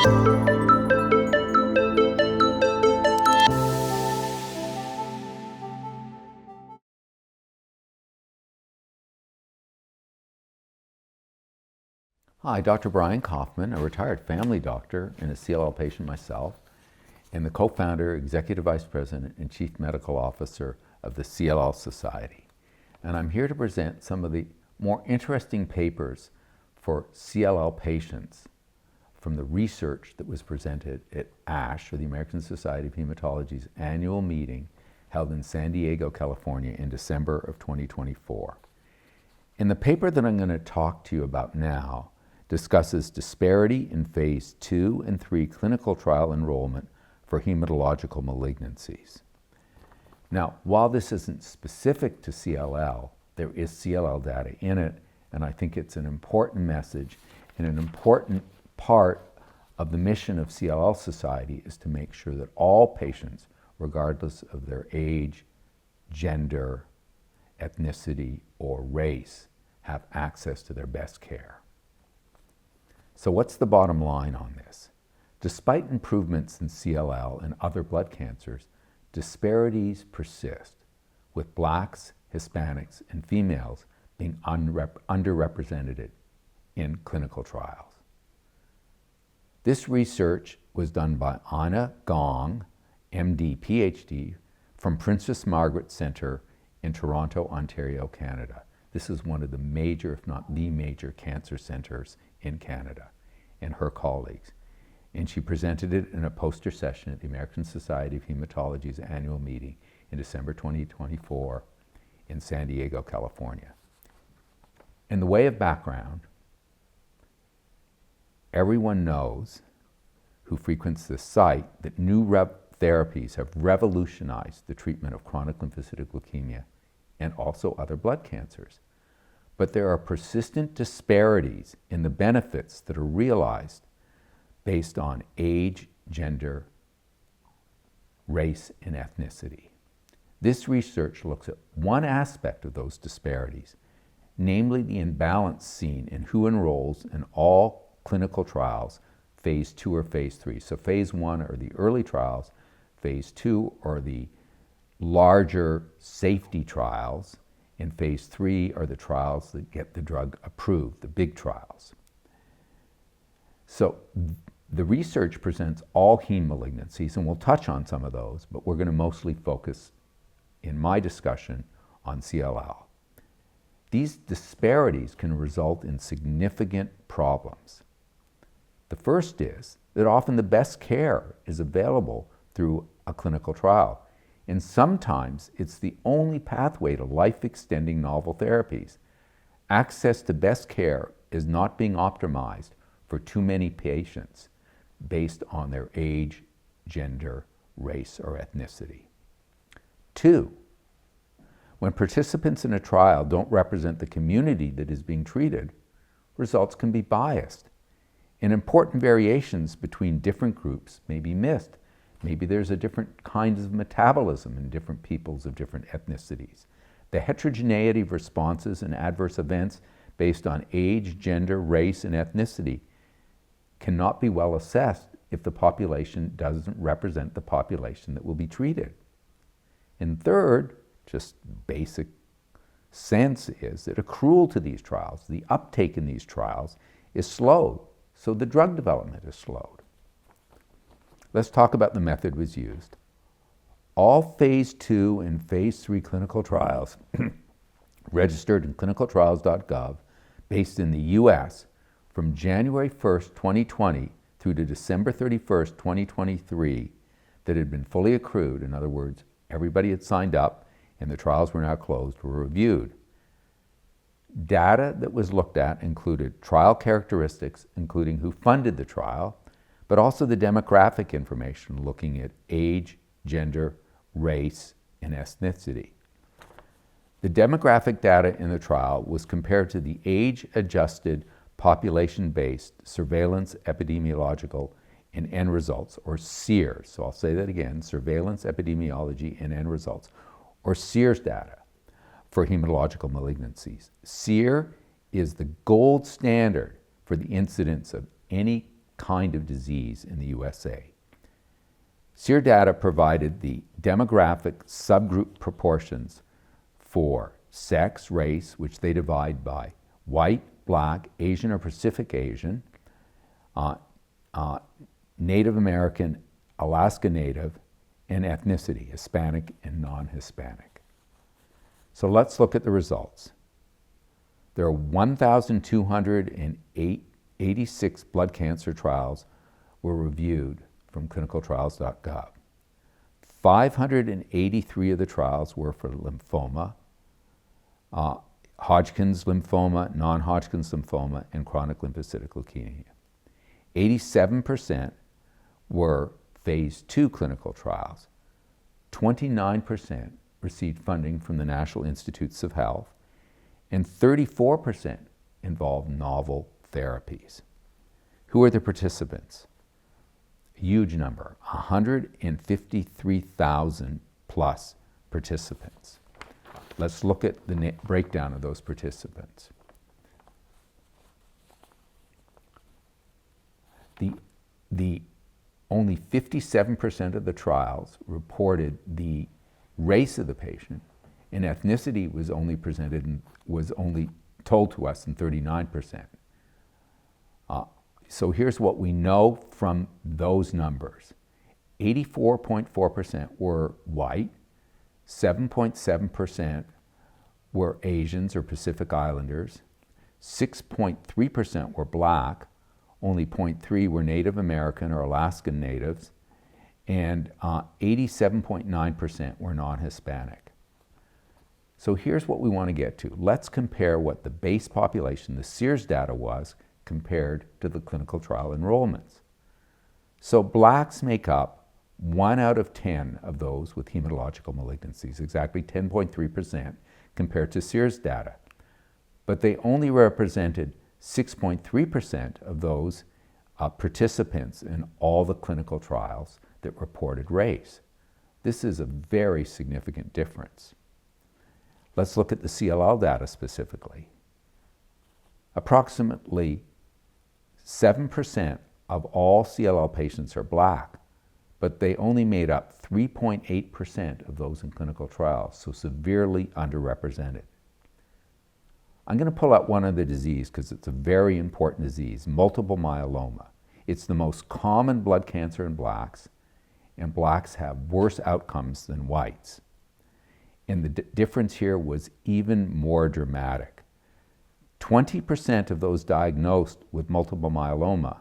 Hi, Dr. Brian Kaufman, a retired family doctor and a CLL patient myself, and the co-founder, executive vice president, and chief medical officer of the CLL Society. And I'm here to present some of the more interesting papers for CLL patients from the research that was presented at ASH, or the American Society of Hematology's annual meeting held in San Diego, California in December of 2024. In the paper that I'm going to talk to you about now, discusses disparity in phase 2 and 3 clinical trial enrollment for hematological malignancies. Now, while this isn't specific to CLL, there is CLL data in it, and I think it's an important message and an important part of the mission of CLL Society is to make sure that all patients, regardless of their age, gender, ethnicity, or race, have access to their best care. So what's the bottom line on this? Despite improvements in CLL and other blood cancers, disparities persist, with Blacks, Hispanics, and females being underrepresented in clinical trials. This research was done by Anna Gong, MD, PhD, from Princess Margaret Centre in Toronto, Ontario, Canada. This is one of the major, if not the major, cancer centers in Canada, and her colleagues. And she presented it in a poster session at the American Society of Hematology's annual meeting in December 2024 in San Diego, California. In the way of background, everyone knows who frequents this site that new therapies have revolutionized the treatment of chronic lymphocytic leukemia and also other blood cancers. But there are persistent disparities in the benefits that are realized based on age, gender, race, and ethnicity. This research looks at one aspect of those disparities, namely the imbalance seen in who enrolls in all clinical trials, phase 2 or phase 3. So phase 1 are the early trials, phase 2 are the larger safety trials, and phase 3 are the trials that get the drug approved, the big trials. So the research presents all heme malignancies, and we'll touch on some of those, but we're going to mostly focus in my discussion on CLL. These disparities can result in significant problems. The first is that often the best care is available through a clinical trial. And sometimes it's the only pathway to life-extending novel therapies. Access to best care is not being optimized for too many patients based on their age, gender, race, or ethnicity. 2, when participants in a trial don't represent the community that is being treated, results can be biased, and important variations between different groups may be missed. Maybe there's a different kind of metabolism in different peoples of different ethnicities. The heterogeneity of responses and adverse events based on age, gender, race, and ethnicity cannot be well assessed if the population doesn't represent the population that will be treated. And third, just basic sense is that accrual to these trials, the uptake in these trials, is slowed, so the drug development is slowed. Let's talk about the method was used. All phase 2 and phase 3 clinical trials registered in clinicaltrials.gov based in the US from January 1st, 2020 through to December 31st, 2023 that had been fully accrued. In other words, everybody had signed up and the trials were now closed, were reviewed. Data that was looked at included trial characteristics, including who funded the trial, but also the demographic information looking at age, gender, race, and ethnicity. The demographic data in the trial was compared to the age-adjusted population-based surveillance epidemiological and end results, or SEERS. So I'll say that again, surveillance epidemiology and end results, or SEERS data for hematological malignancies. SEER is the gold standard for the incidence of any kind of disease in the USA. SEER data provided the demographic subgroup proportions for sex, race, which they divide by white, black, Asian or Pacific Asian, Native American, Alaska Native, and ethnicity, Hispanic and non-Hispanic. So let's look at the results. There are 1,286 blood cancer trials were reviewed from clinicaltrials.gov. 583 of the trials were for lymphoma, Hodgkin's lymphoma, non-Hodgkin's lymphoma, and chronic lymphocytic leukemia. 87% were phase 2 clinical trials. 29% received funding from the National Institutes of Health, and 34% involved novel therapies. Who are the participants? A huge number, 153,000 plus participants. Let's look at the breakdown of those participants. The only 57% of the trials reported the race of the patient, and ethnicity was only told to us in 39%. So here's what we know from those numbers. 84.4% were white, 7.7% were Asians or Pacific Islanders, 6.3% were black, only 0.3% were Native American or Alaskan Natives, and 87.9% were non-Hispanic. So here's what we want to get to. Let's compare what the base population, the SEERS data was, compared to the clinical trial enrollments. So blacks make up 1 out of 10 of those with hematological malignancies, exactly 10.3% compared to SEERS data. But they only represented 6.3% of those participants in all the clinical trials that reported race. This is a very significant difference. Let's look at the CLL data specifically. Approximately 7% of all CLL patients are black, but they only made up 3.8% of those in clinical trials, so severely underrepresented. I'm going to pull out one other disease because it's a very important disease, multiple myeloma. It's the most common blood cancer in blacks, and blacks have worse outcomes than whites. And the difference here was even more dramatic. 20% of those diagnosed with multiple myeloma,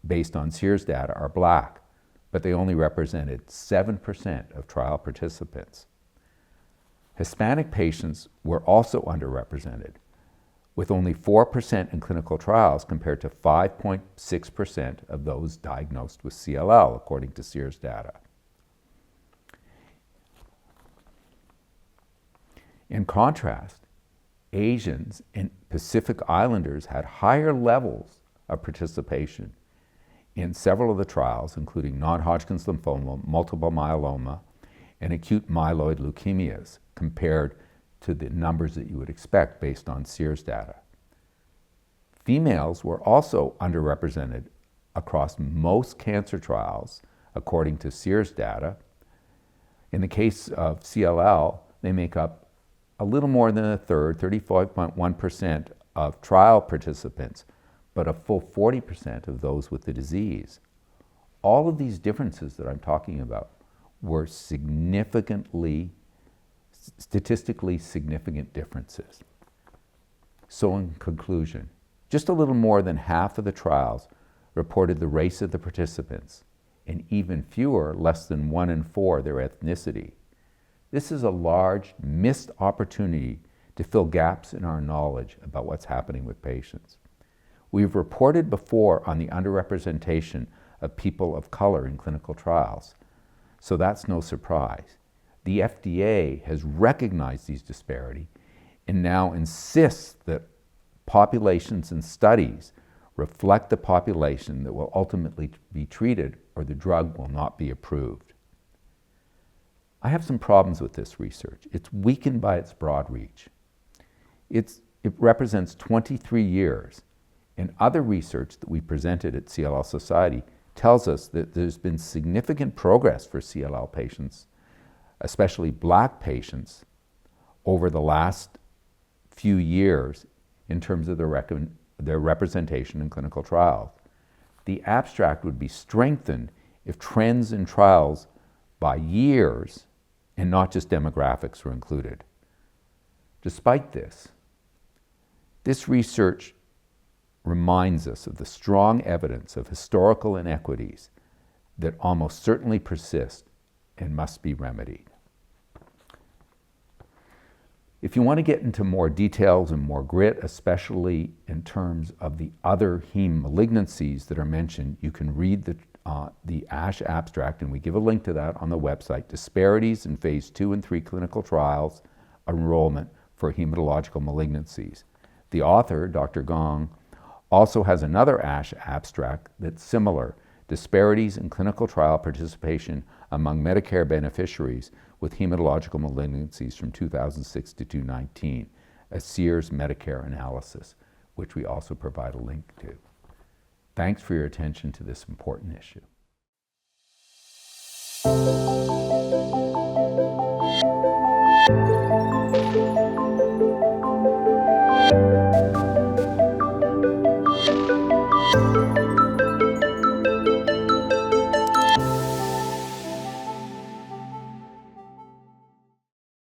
based on SEERS data, are black, but they only represented 7% of trial participants. Hispanic patients were also underrepresented, with only 4% in clinical trials compared to 5.6% of those diagnosed with CLL, according to SEERS data. In contrast, Asians and Pacific Islanders had higher levels of participation in several of the trials, including non-Hodgkin's lymphoma, multiple myeloma, and acute myeloid leukemias, compared to the numbers that you would expect based on SEERS data. Females were also underrepresented across most cancer trials, according to SEERS data. In the case of CLL, they make up a little more than a third, 35.1% of trial participants, but a full 40% of those with the disease. All of these differences that I'm talking about were statistically significant differences. So in conclusion, just a little more than half of the trials reported the race of the participants, and even fewer, less than 1 in 4, their ethnicity. This is a large missed opportunity to fill gaps in our knowledge about what's happening with patients. We've reported before on the underrepresentation of people of color in clinical trials, so that's no surprise. The FDA has recognized these disparities and now insists that populations and studies reflect the population that will ultimately be treated, or the drug will not be approved. I have some problems with this research. It's weakened by its broad reach. It represents 23 years, And other research that we presented at CLL Society tells us that there's been significant progress for CLL patients, especially Black patients, over the last few years in terms of their representation in clinical trials. The abstract would be strengthened if trends in trials by years and not just demographics were included. Despite this, this research reminds us of the strong evidence of historical inequities that almost certainly persist and must be remedied. If you want to get into more details and more grit, especially in terms of the other heme malignancies that are mentioned, you can read the ASH abstract, and we give a link to that on the website, Disparities in Phase 2 and 3 Clinical Trials Enrollment for Hematological Malignancies. The author, Dr. Gong, also has another ASH abstract that's similar, Disparities in Clinical Trial Participation Among Medicare Beneficiaries with Hematological Malignancies from 2006 to 2019, a Sears Medicare analysis, which we also provide a link to. Thanks for your attention to this important issue.